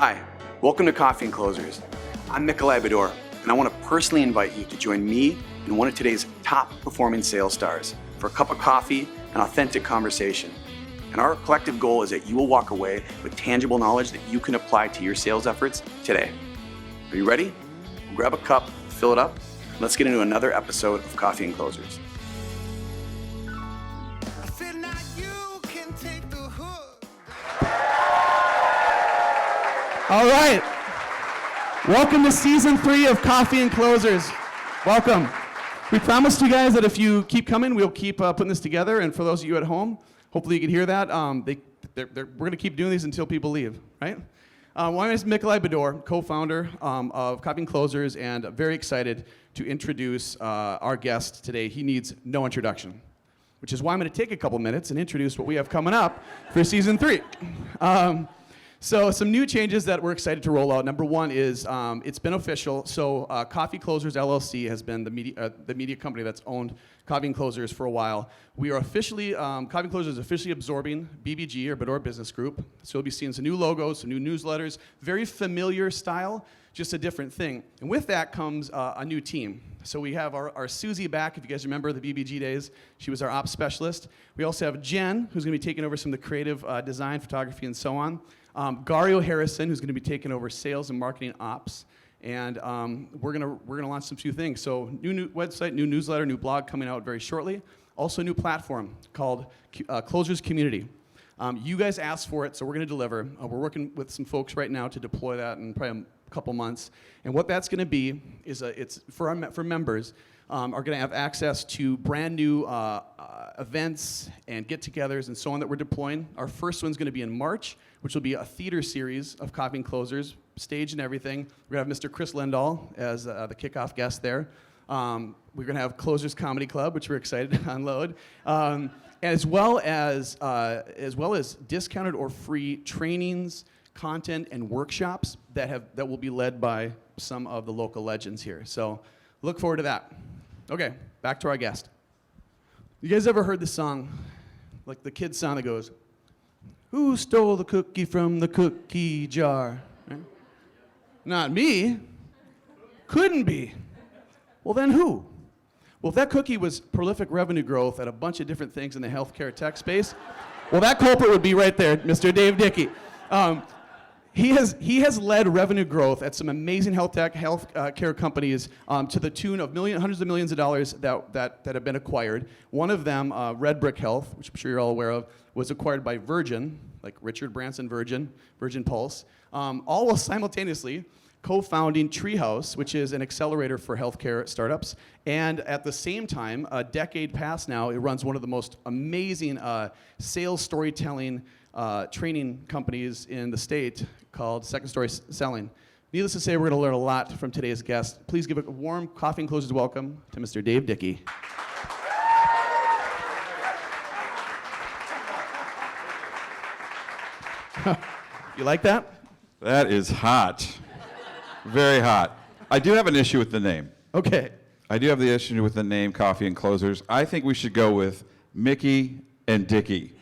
Hi, welcome to Coffee and Closers. I'm Nikolai Bedore, and I want to personally invite you to join me and one of today's top performing sales stars for a cup of coffee and authentic conversation. And our collective goal is that you will walk away with tangible knowledge that you can apply to your sales efforts today. Are you ready? We'll grab a cup, fill it up, and let's get into another episode of Coffee and Closers. All right. Welcome to season 3 of Coffee and Closers. Welcome. We promised you guys that if you keep coming, we'll keep putting this together. And for those of you at home, hopefully you can hear that. We're going to keep doing these until people leave, right? My name is Nikolai Bedore, co-founder of Coffee and Closers, and very excited to introduce our guest today. He needs no introduction, which is why I'm going to take a couple minutes and introduce what we have coming up for season 3. So some new changes that we're excited to roll out. Number one is it's been official. So Coffee Closers LLC has been the media company that's owned Coffee and Closers for a while. We are officially, Coffee and Closers is officially absorbing BBG, or Bedore Business Group. So you'll be seeing some new logos, some new newsletters, very familiar style, just a different thing. And with that comes a new team. So we have our Susie back, if you guys remember the BBG days. She was our ops specialist. We also have Jen, who's going to be taking over some of the creative design, photography, and so on. Gario Harrison, who's going to be taking over sales and marketing ops, and we're gonna launch some few things. So new website, new newsletter, new blog coming out very shortly. Also a new platform called Closers Community. You guys asked for it, so we're going to deliver. We're working with some folks right now to deploy that in probably a couple months. And what that's going to be is it's for members. Are going to have access to brand new events and get-togethers and so on that we're deploying. Our first one's going to be in March, which will be a theater series of Coffee and Closers, stage and everything. We're going to have Mr. Chris Lindahl as the kickoff guest there. We're going to have Closers Comedy Club, which we're excited to unload, as well as discounted or free trainings, content, and workshops that will be led by some of the local legends here. So look forward to that. Okay, back to our guest. You guys ever heard the song, like the kid song that goes, "Who stole the cookie from the cookie jar?" Right? Not me. Couldn't be. Well, then who? Well, if that cookie was prolific revenue growth at a bunch of different things in the healthcare tech space, well, that culprit would be right there, Mr. Dave Dickey. He has led revenue growth at some amazing healthcare companies to the tune of hundreds of millions of dollars that have been acquired. One of them, Red Brick Health, which I'm sure you're all aware of, was acquired by Virgin, like Richard Branson Virgin Pulse, all while simultaneously co-founding Treehouse, which is an accelerator for healthcare startups. And at the same time, a decade past now, it runs one of the most amazing sales storytelling training companies in the state called Second Story Selling. Needless to say, we're going to learn a lot from today's guest. Please give a warm Coffee and Closers welcome to Mr. Dave Dickey. You like that? That is hot. Very hot. I do have an issue with the name. Okay. I do have the issue with the name Coffee and Closers. I think we should go with Mickey and Dickey.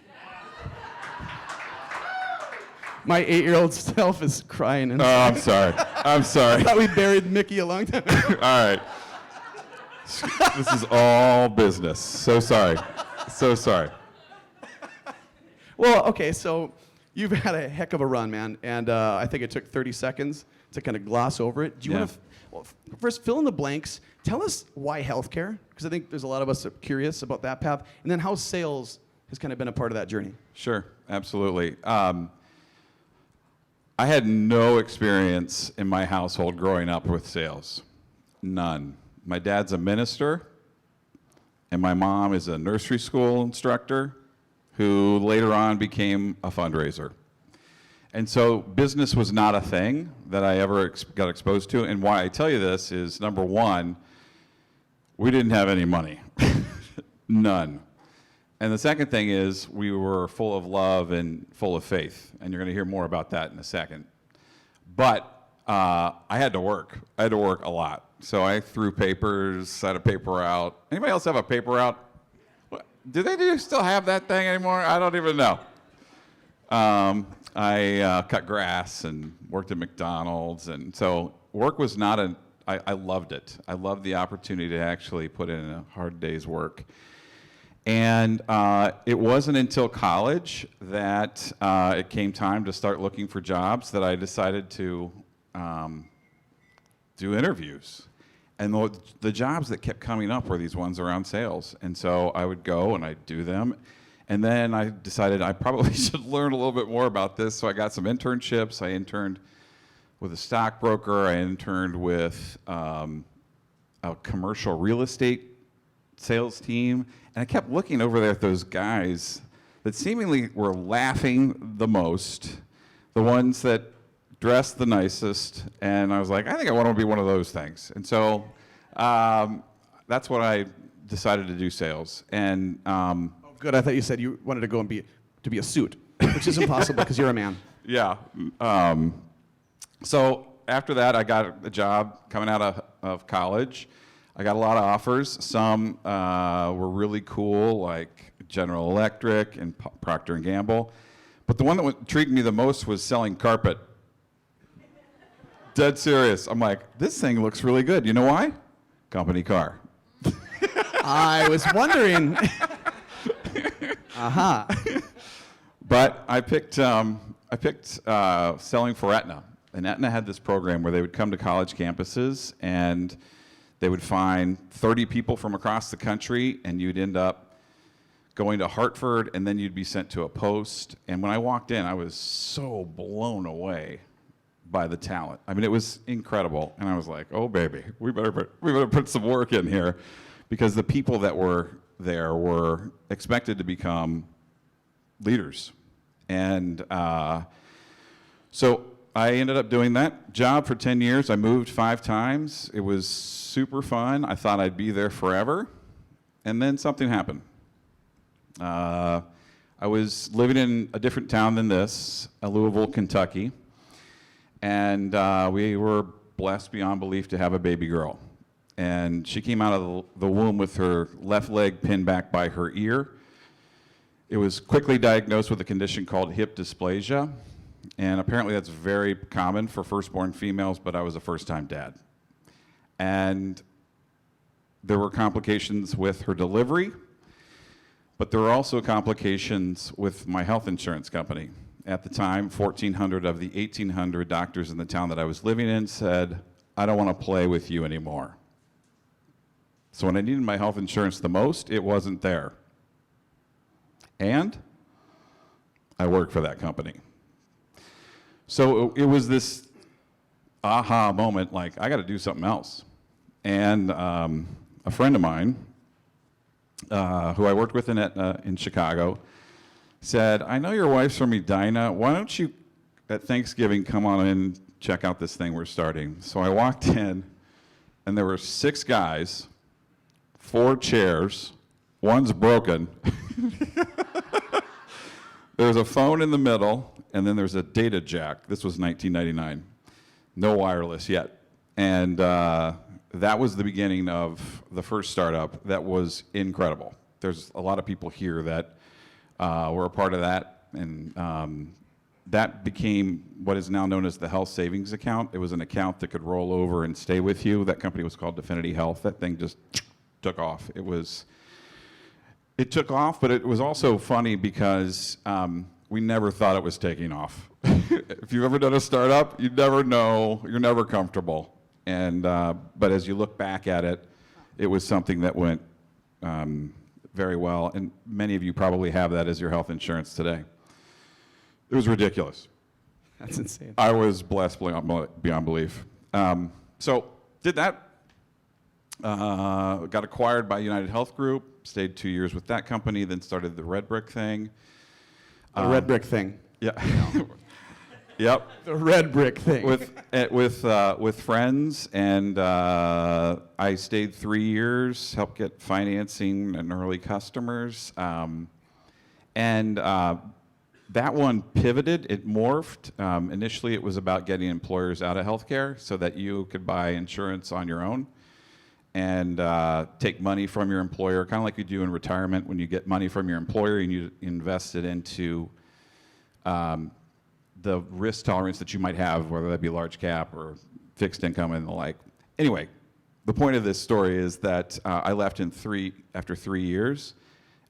My 8-year-old self is crying. Oh, I'm sorry. I'm sorry. I thought we buried Mickey a long time ago. All right. This is all business. So sorry. So sorry. Well, okay, so you've had a heck of a run, man, and I think it took 30 seconds to kind of gloss over it. Do you want to, first, fill in the blanks. Tell us why healthcare, because I think there's a lot of us that are curious about that path, and then how sales has kind of been a part of that journey. Sure, absolutely. I had no experience in my household growing up with sales. None. My dad's a minister, and my mom is a nursery school instructor who later on became a fundraiser. And so business was not a thing that I ever got exposed to. And why I tell you this is, number one, we didn't have any money. None. And the second thing is we were full of love and full of faith. And you're going to hear more about that in a second. But I had to work. I had to work a lot. So I threw papers, had a paper out. Anybody else have a paper out? Do they still have that thing anymore? I don't even know. I cut grass and worked at McDonald's, and so work was not I loved it. I loved the opportunity to actually put in a hard day's work. And it wasn't until college that it came time to start looking for jobs that I decided to do interviews. And the jobs that kept coming up were these ones around sales. And so I would go and I'd do them. And then I decided I probably should learn a little bit more about this. So I got some internships. I interned with a stockbroker. I interned with a commercial real estate sales team. And I kept looking over there at those guys that seemingly were laughing the most, the ones that dressed the nicest, and I was like, I think I want to be one of those things. And so that's what I decided to do sales. And Oh, good. I thought you said you wanted to go and be a suit, which is impossible because you're a man. yeah. So after that, I got a job coming out of college. I got a lot of offers. Some were really cool, like General Electric and Procter & Gamble. But the one that intrigued me the most was selling carpet. Dead serious. I'm like, this thing looks really good. You know why? Company car. I was wondering. Aha. But I picked selling for Aetna. And Aetna had this program where they would come to college campuses and they would find 30 people from across the country, and you'd end up going to Hartford, and then you'd be sent to a post. And when I walked in, I was so blown away by the talent. I mean, it was incredible. And I was like, oh, baby, we better put some work in here, because the people that were there were expected to become leaders. And so I ended up doing that job for 10 years. I moved 5 times. It was super fun. I thought I'd be there forever. And then something happened. I was living in a different town than this, Louisville, Kentucky. And we were blessed beyond belief to have a baby girl. And she came out of the womb with her left leg pinned back by her ear. It was quickly diagnosed with a condition called hip dysplasia. And apparently that's very common for firstborn females, but I was a first-time dad. And there were complications with her delivery, but there were also complications with my health insurance company. At the time, 1,400 of the 1,800 doctors in the town that I was living in said, I don't want to play with you anymore. So when I needed my health insurance the most, it wasn't there. And I worked for that company. So it was this aha moment, like, I got to do something else. And a friend of mine, who I worked with in Chicago, said, I know your wife's from Edina. Why don't you, at Thanksgiving, come on in and check out this thing we're starting? So I walked in, and there were 6 guys, 4 chairs, one's broken. There's a phone in the middle, and then there's a data jack. This was 1999. No wireless yet. And that was the beginning of the first startup that was incredible. There's a lot of people here that were a part of that, and that became what is now known as the health savings account. It was an account that could roll over and stay with you. That company was called Definity Health. That thing just took off. It took off, but it was also funny because we never thought it was taking off. If you've ever done a startup, you never know. You're never comfortable. And but as you look back at it, it was something that went very well. And many of you probably have that as your health insurance today. It was ridiculous. That's insane. I was blessed beyond belief. So did that. Got acquired by United Health Group. Stayed 2 years with that company. Then started the Red Brick thing. The red brick thing. Yeah. Yep. The red brick thing. With friends, and I stayed 3 years, helped get financing and early customers, and that one pivoted. It morphed. Initially, it was about getting employers out of healthcare so that you could buy insurance on your own and take money from your employer, kind of like you do in retirement when you get money from your employer and you invest it into the risk tolerance that you might have, whether that be large cap or fixed income and the like. Anyway, the point of this story is that I left after 3 years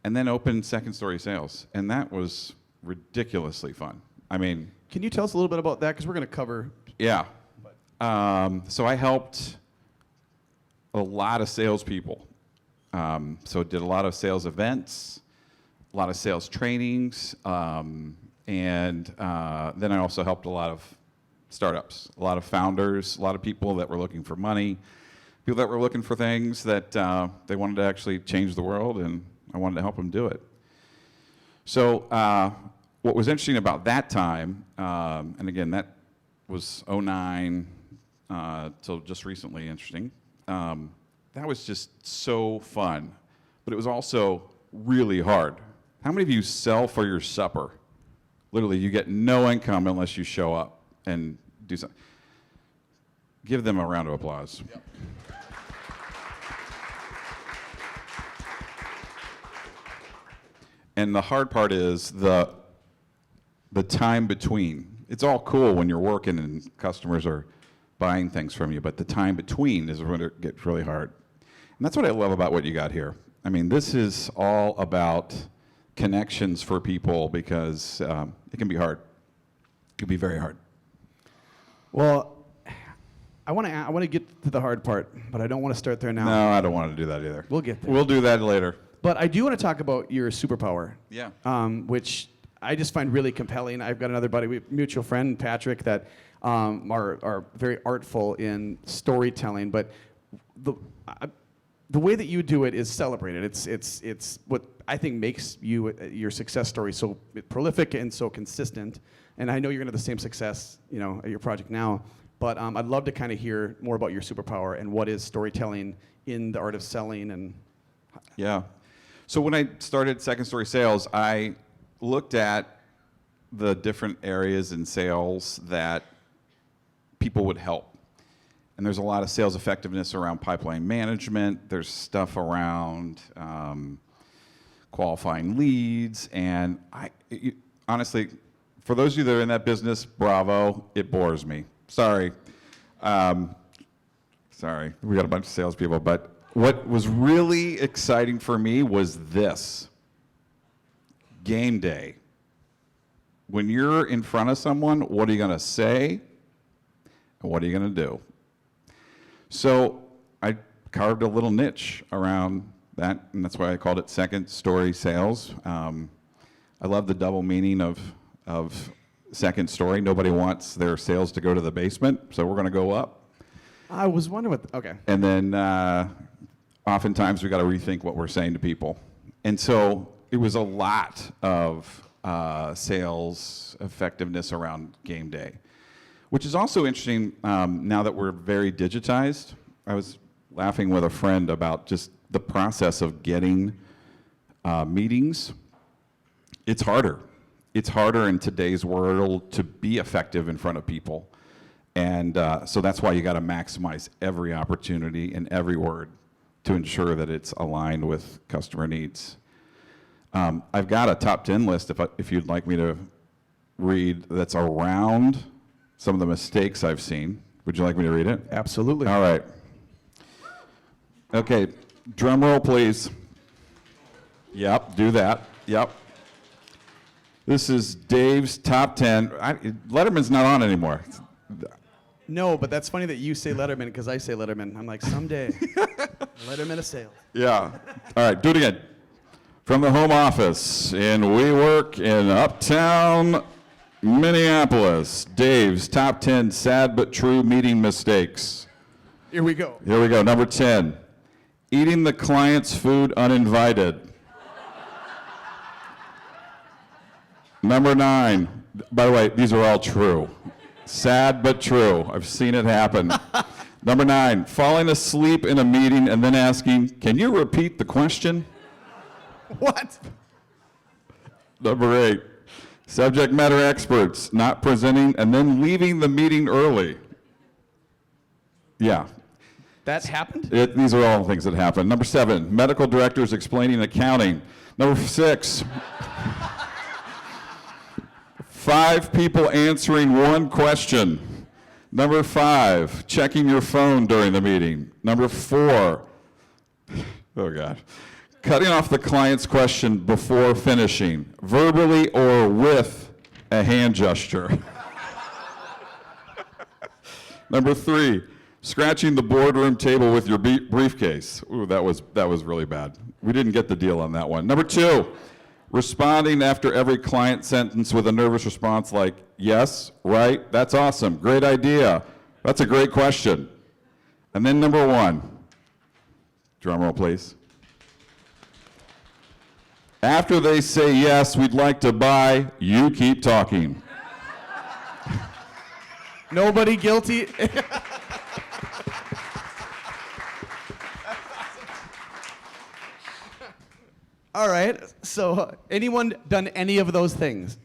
and then opened Second Story Sales. And that was ridiculously fun. I mean, Can you tell us a little bit about that? Because we're going to cover. yeah. So I helped a lot of salespeople. So did a lot of sales events, a lot of sales trainings, and then I also helped a lot of startups, a lot of founders, a lot of people that were looking for money, people that were looking for things that they wanted to actually change the world, and I wanted to help them do it. So what was interesting about that time, and again, that was 2009 till just recently interesting, that was just so fun, but it was also really hard. How many of you sell for your supper? Literally, you get no income unless you show up and do something. Give them a round of applause. Yep. And the hard part is the time between. It's all cool when you're working and customers are buying things from you, but the time between is when it gets really hard. And that's what I love about what you got here. I mean, this is all about connections for people because it can be hard. It can be very hard. Well, I want to get to the hard part, but I don't want to start there now. No, I don't want to do that either. We'll get there. We'll do that later. But I do want to talk about your superpower. Yeah. Which I just find really compelling. I've got another buddy, mutual friend, Patrick, that are very artful in storytelling. But the way that you do it is celebrated. It's what I think makes your success story so prolific and so consistent. And I know you're going to have the same success, at your project now. But I'd love to kind of hear more about your superpower and what is storytelling in the art of selling. And yeah. So when I started Second Story Sales, I looked at the different areas in sales that people would help. And there's a lot of sales effectiveness around pipeline management. There's stuff around qualifying leads. And honestly, for those of you that are in that business, bravo, it bores me. Sorry. Sorry, we got a bunch of salespeople. But what was really exciting for me was this. Game day. When you're in front of someone, what are you going to say? And what are you going to do? So I carved a little niche around that, and that's why I called it Second Story Sales. I love the double meaning of second story. Nobody wants their sales to go to the basement, so we're going to go up. I was wondering okay. And then oftentimes we got to rethink what we're saying to people. And so it was a lot of sales effectiveness around game day, which is also interesting now that we're very digitized. I was laughing with a friend about just the process of getting meetings. It's harder. It's harder in today's world to be effective in front of people. And so that's why you got to maximize every opportunity and every word to ensure that it's aligned with customer needs. I've got a top 10 list if you'd like me to read that's around some of the mistakes I've seen. Would you like me to read it? Absolutely. All right. Okay, drum roll, please. Yep, do that. Yep. This is Dave's top 10. Letterman's not on anymore. No, but that's funny that you say Letterman because I say Letterman. I'm like, someday, Letterman of sales. Yeah. All right, do it again. From the home office in WeWork in Uptown, Minneapolis, Dave's top 10 sad but true meeting mistakes. Here we go. Here we go. Number 10, eating the client's food uninvited. Number 9, by the way, these are all true. Sad but true. I've seen it happen. Number 9, falling asleep in a meeting and then asking, can you repeat the question? What? Number 8, subject matter experts not presenting and then leaving the meeting early. Yeah. That's happened? These are all things that happen. Number 7, medical directors explaining accounting. Number 6, 5 people answering one question. Number 5, checking your phone during the meeting. Number 4, oh God, cutting off the client's question before finishing, verbally or with a hand gesture. Number 3, scratching the boardroom table with your briefcase. Ooh, that was really bad. We didn't get the deal on that one. Number 2, responding after every client sentence with a nervous response like, yes, right, that's awesome, great idea, that's a great question. And then number 1, drum roll please. After they say yes, we'd like to buy, you keep talking. Nobody guilty. All right, so anyone done any of those things?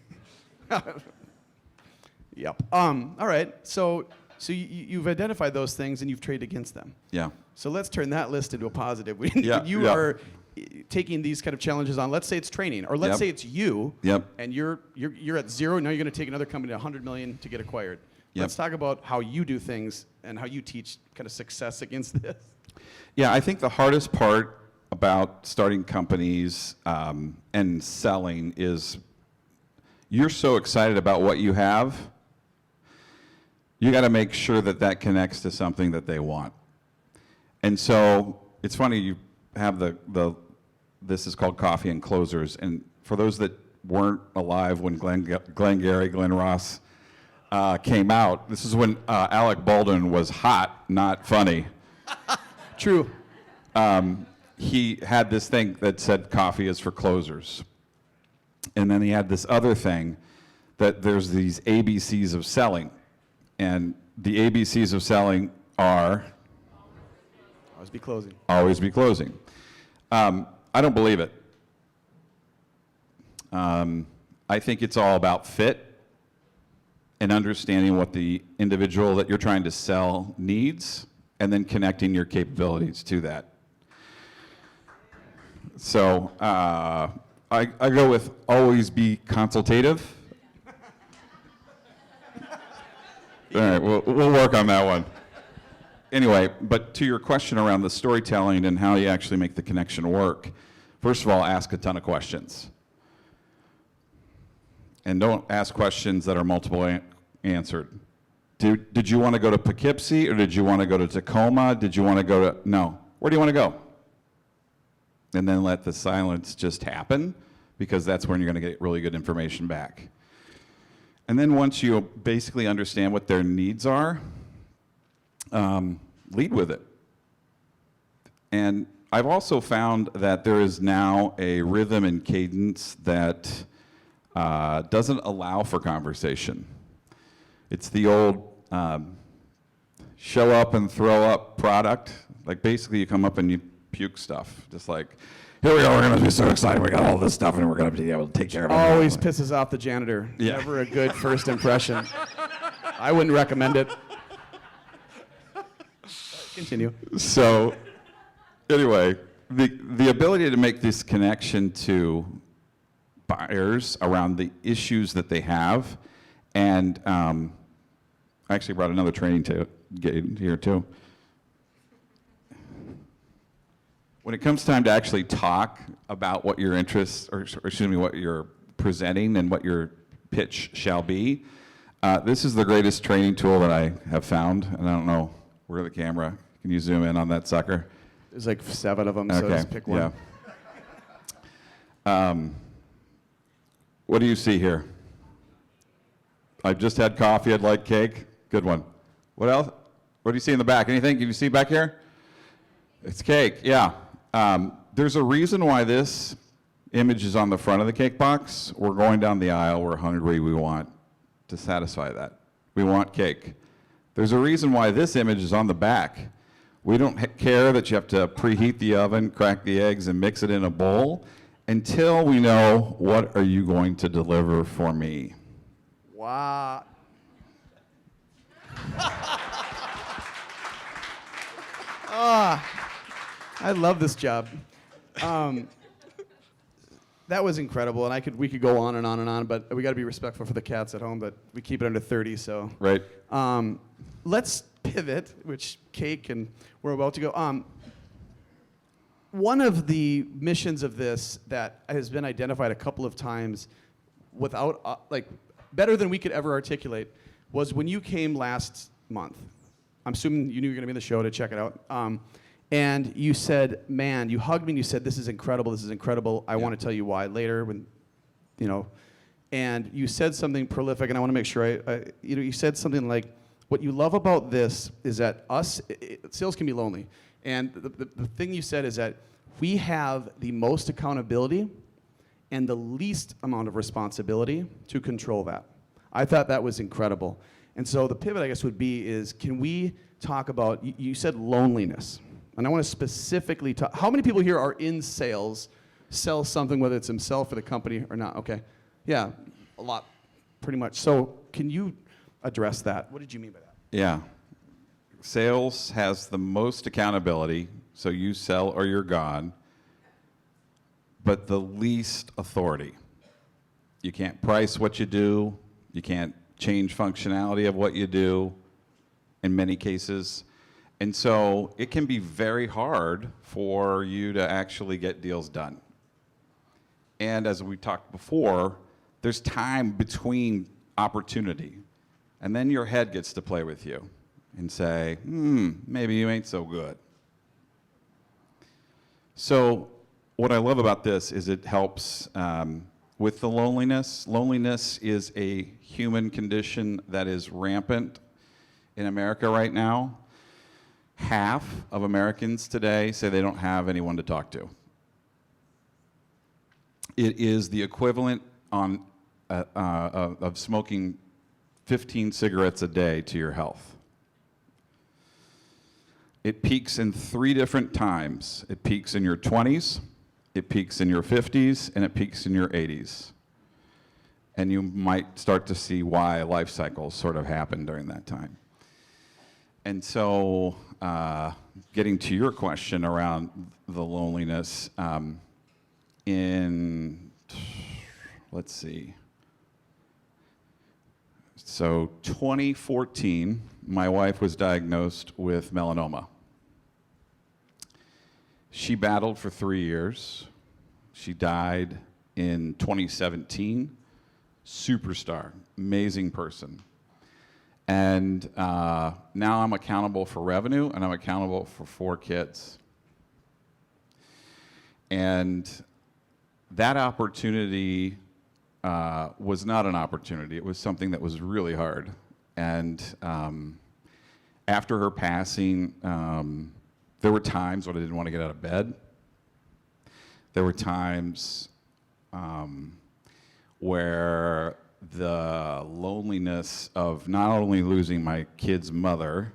Yep. All right, so you've identified those things and you've traded against them. Yeah. So let's turn that list into a positive. Yeah, You yeah. are taking these kind of challenges on. Let's say it's training, or let's Yep. say it's you. Yep. And you're at 0. Now you're going to take another company to 100 million to get acquired. Yep. Let's talk about how you do things and how you teach kind of success against this. Yeah, I think the hardest part about starting companies and selling is you're so excited about what you have, you got to make sure that that connects to something that they want. And so it's funny, you have this is called Coffee&Closers, and for those that weren't alive when Glenn Ross came out, this is when Alec Baldwin was hot, not funny. True. He had this thing that said coffee is for closers. And then he had this other thing that there's these ABCs of selling. And the ABCs of selling are Always be closing. always be closing. I don't believe it. I think it's all about fit and understanding what the individual that you're trying to sell needs and then connecting your capabilities to that. So I go with always be consultative. All right, we'll work on that one. Anyway, but to your question around the storytelling and how you actually make the connection work, first of all, ask a ton of questions. And don't ask questions that are multiple answered. Did you want to go to Poughkeepsie or did you want to go to Tacoma? Did you want to go to, no. Where do you want to go? And then let the silence just happen, because that's when you're going to get really good information back. And then once you basically understand what their needs are, lead with it. And I've also found that there is now a rhythm and cadence that doesn't allow for conversation. It's the old show up and throw up product. Like basically you come up and you puke stuff. Just like, here we go, we're going to be so excited, we got all this stuff and we're going to be able to take care of it. Always pisses off the janitor. Yeah. Never a good first impression. I wouldn't recommend it. Continue. So anyway, the ability to make this connection to buyers around the issues that they have, and I actually brought another training to get here too. When it comes time to actually talk about what your interests, or excuse me, what you're presenting and what your pitch shall be, this is the greatest training tool that I have found. And I don't know, where's the camera? Can you zoom in on that sucker? There's like 7 of them, so just pick one. Yeah. What do you see here? I've just had coffee, I'd like cake. Good one. What else? What do you see in the back? Anything? Can you see back here? It's cake, yeah. There's a reason why this image is on the front of the cake box. We're going down the aisle, we're hungry, we want to satisfy that. We want cake. There's a reason why this image is on the back. We don't care that you have to preheat the oven, crack the eggs, and mix it in a bowl until we know what are you going to deliver for me. Wow. I love this job. that was incredible, and we could go on and on and on, but we got to be respectful for the cats at home, but we keep it under 30, so. Right. Let's pivot, which cake, and we're about to go. One of the missions of this that has been identified a couple of times without, better than we could ever articulate, was when you came last month. I'm assuming you knew you were going to be in the show to check it out. And you said, man, you hugged me and you said, this is incredible. I want to tell you why later when, and you said something prolific, and I want to make sure you said something like, what you love about this is that sales can be lonely. And the thing you said is that we have the most accountability and the least amount of responsibility to control that. I thought that was incredible. And so the pivot, I guess, would be is, can we talk about, you said loneliness. And I want to specifically talk, how many people here are in sales, sell something, whether it's himself or the company or not? Okay. Yeah, a lot, pretty much. So can you address that? What did you mean by that? Yeah. Sales has the most accountability, so you sell or you're gone, but the least authority. You can't price what you do. You can't change functionality of what you do in many cases. And so it can be very hard for you to actually get deals done. And as we talked before, there's time between opportunity. And then your head gets to play with you and say, maybe you ain't so good. So what I love about this is it helps with the loneliness. Loneliness is a human condition that is rampant in America right now. Half of Americans today say they don't have anyone to talk to. It is the equivalent of smoking 15 cigarettes a day to your health. It peaks in 3 different times. It peaks in your 20s, it peaks in your 50s, and it peaks in your 80s. And you might start to see why life cycles sort of happen during that time. And so, getting to your question around the loneliness, let's see. So 2014, my wife was diagnosed with melanoma. She battled for 3 years. She died in 2017. Superstar, amazing person. And now I'm accountable for revenue, and I'm accountable for 4 kids. And that opportunity was not an opportunity. It was something that was really hard. And after her passing, there were times when I didn't want to get out of bed. There were times where the loneliness of not only losing my kid's mother,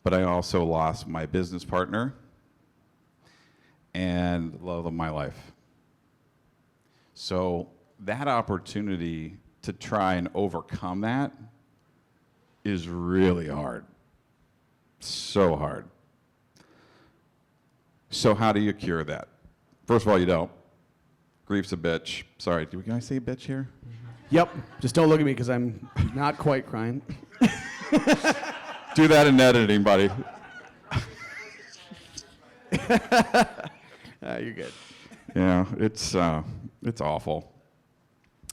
but I also lost my business partner and the love of my life. So that opportunity to try and overcome that is really hard. So hard. So how do you cure that? First of all, you don't. Grief's a bitch. Sorry, can I say bitch here? Yep. Just don't look at me because I'm not quite crying. Do that in editing, buddy. You're good. Yeah, it's awful.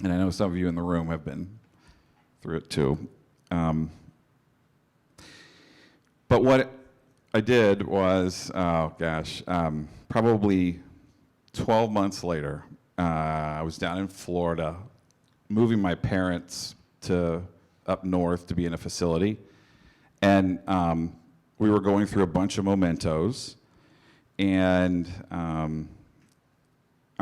And I know some of you in the room have been through it too. But what I did was, probably 12 months later, I was down in Florida, moving my parents to up north to be in a facility. And we were going through a bunch of mementos. And I'm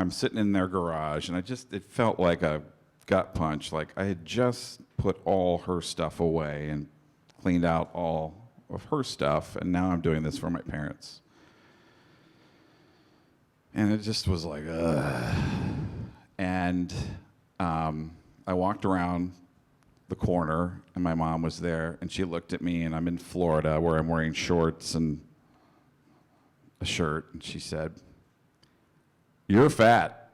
sitting in their garage, and it felt like a gut punch. Like I had just put all her stuff away and cleaned out all of her stuff, and now I'm doing this for my parents. And it just was like, ugh. And I walked around the corner, and my mom was there, and she looked at me, and I'm in Florida where I'm wearing shorts and a shirt, and she said, "You're fat."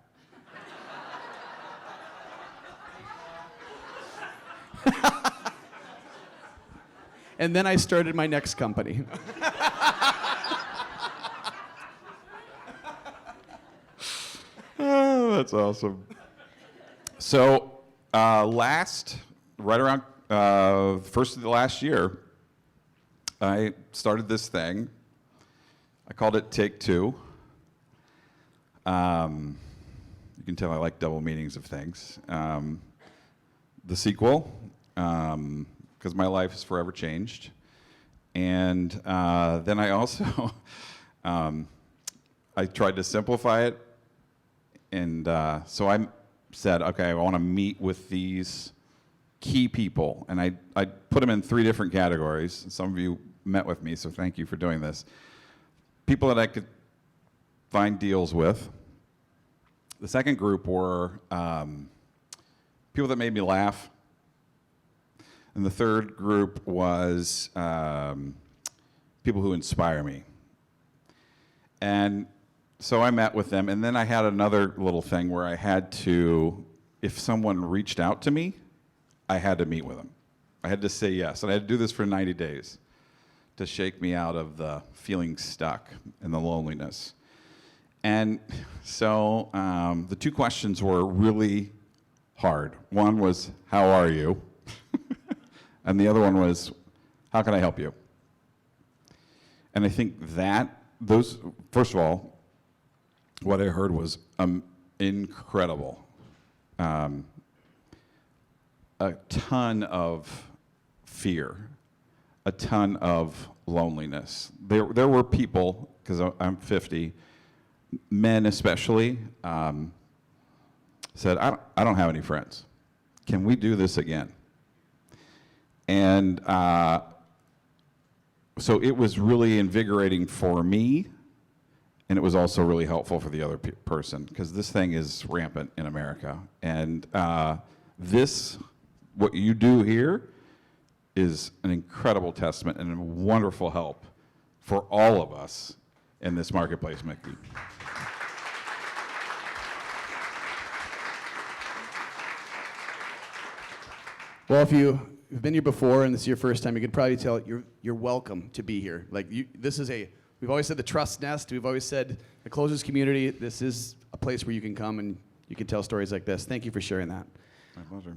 And then I started my next company. Oh, that's awesome. So, right around first of the last year, I started this thing. I called it Take Two. You can tell I like double meanings of things. The sequel, because my life has forever changed. And then I also, I tried to simplify it. And so I said, okay, I want to meet with these key people. And I put them in 3 different categories. Some of you met with me, so thank you for doing this. People that I could find deals with. The second group were people that made me laugh. And the third group was people who inspire me. And so I met with them, and then I had another little thing where I had to, if someone reached out to me, I had to meet with them. I had to say yes, and I had to do this for 90 days to shake me out of the feeling stuck and the loneliness. And so the 2 questions were really hard. One was, how are you? And the other one was, how can I help you? And I think those, first of all, what I heard was incredible. A ton of fear, a ton of loneliness. There were people, because I'm 50, men especially, said, I don't have any friends. Can we do this again? And so it was really invigorating for me. And it was also really helpful for the other person, because this thing is rampant in America. And what you do here, is an incredible testament and a wonderful help for all of us in this marketplace, Mickey. Well, if you've been here before and this is your first time, you could probably tell you're welcome to be here. We've always said the trust nest. We've always said the closers community. This is a place where you can come and you can tell stories like this. Thank you for sharing that. My pleasure.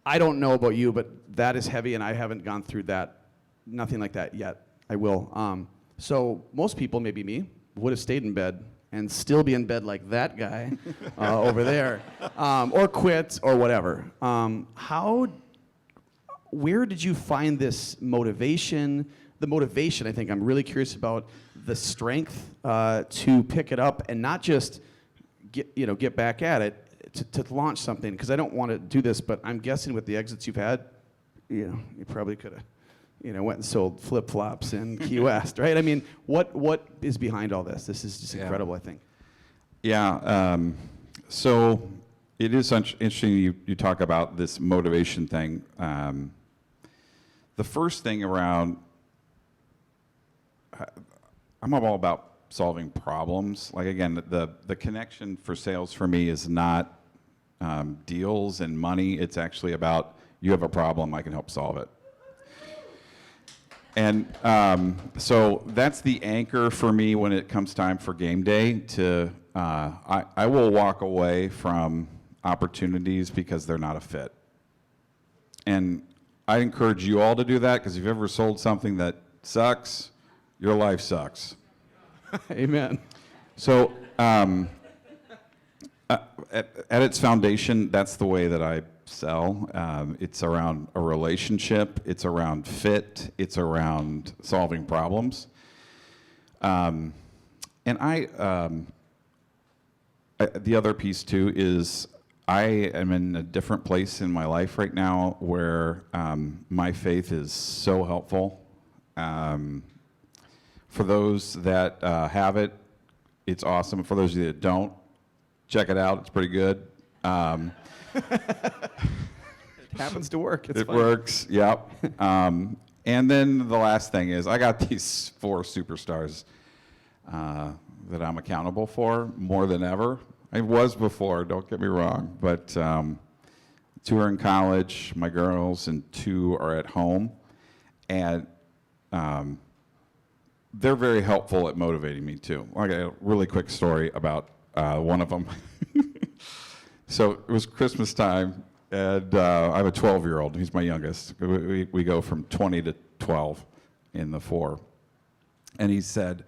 I don't know about you, but that is heavy, and I haven't gone through that, nothing like that yet. I will. So most people, maybe me, would have stayed in bed and still be in bed like that guy over there, or quit, or whatever. Where did you find this motivation? The motivation, I think I'm really curious about the strength to pick it up and not just get back at it, to launch something, because I don't want to do this, but I'm guessing with the exits you've had, you probably could have, went and sold flip-flops in Key West, right? I mean, what is behind all this? This is just incredible, I think. Yeah, so it is interesting you talk about this motivation thing. The first thing around, I'm all about solving problems. Like, again, the connection for sales for me is not deals and money. It's actually about, you have a problem, I can help solve it. And so that's the anchor for me when it comes time for game day. I will walk away from opportunities because they're not a fit. And I encourage you all to do that, because if you've ever sold something that sucks, your life sucks. Amen. So at its foundation, that's the way that I sell. It's around a relationship. It's around fit. It's around solving problems. And the other piece too is I am in a different place in my life right now where my faith is so helpful. For those that have it, it's awesome. For those of you that don't, check it out. It's pretty good. It happens to work. It works, yep. And then the last thing is, I got these 4 superstars that I'm accountable for more than ever. I was before, don't get me wrong, but 2 are in college, my girls, and 2 are at home. And they're very helpful at motivating me too. I got a really quick story about one of them. So it was Christmas time, and I have a 12-year-old. He's my youngest. We go from 20 to 12 in the 4. And he said,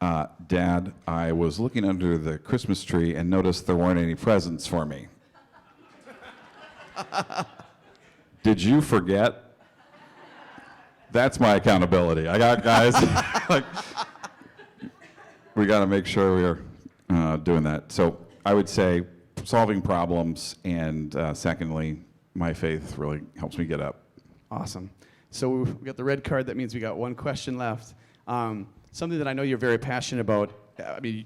Dad, I was looking under the Christmas tree and noticed there weren't any presents for me. Did you forget? That's my accountability. I got guys, like, we got to make sure we're doing that. So I would say solving problems, and secondly, my faith really helps me get up. Awesome. So we got the red card. That means we got one question left. Something that I know you're very passionate about. I mean,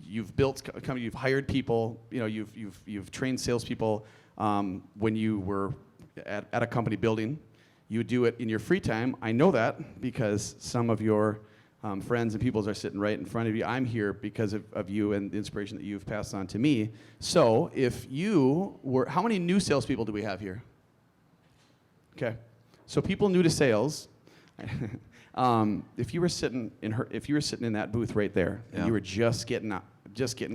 you've built a company, you've hired people, you know, you've trained salespeople. When you were at a company building, you do it in your free time. I know that because some of your friends and people are sitting right in front of you. I'm here because of you and the inspiration that you've passed on to me. So if you were, how many new salespeople do we have here? Okay, so people new to sales. If you were sitting in that booth right there, and you were just getting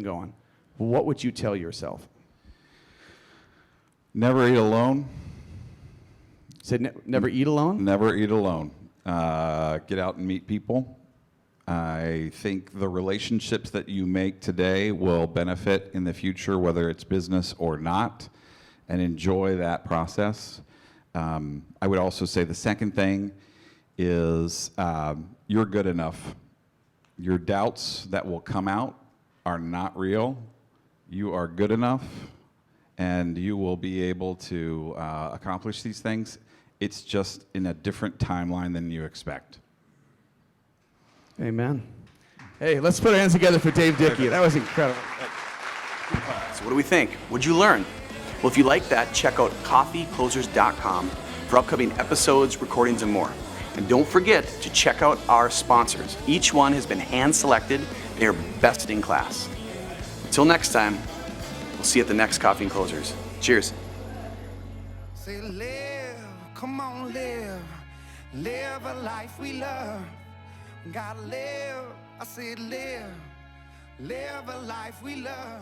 going, what would you tell yourself? Never eat alone. Said never eat alone? Never eat alone. Get out and meet people. I think the relationships that you make today will benefit in the future, whether it's business or not, and enjoy that process. I would also say the second thing is you're good enough. Your doubts that will come out are not real. You are good enough, and you will be able to accomplish these things. It's just in a different timeline than you expect. Amen. Hey, let's put our hands together for Dave Dickey. That was incredible. So what do we think? What'd you learn? Well, if you like that, check out coffeeclosers.com for upcoming episodes, recordings, and more. And don't forget to check out our sponsors. Each one has been hand-selected. They are best in class. Until next time, we'll see you at the next Coffee and Closers. Cheers. Say live, come on live a life we love. Gotta live, I said live a life we love.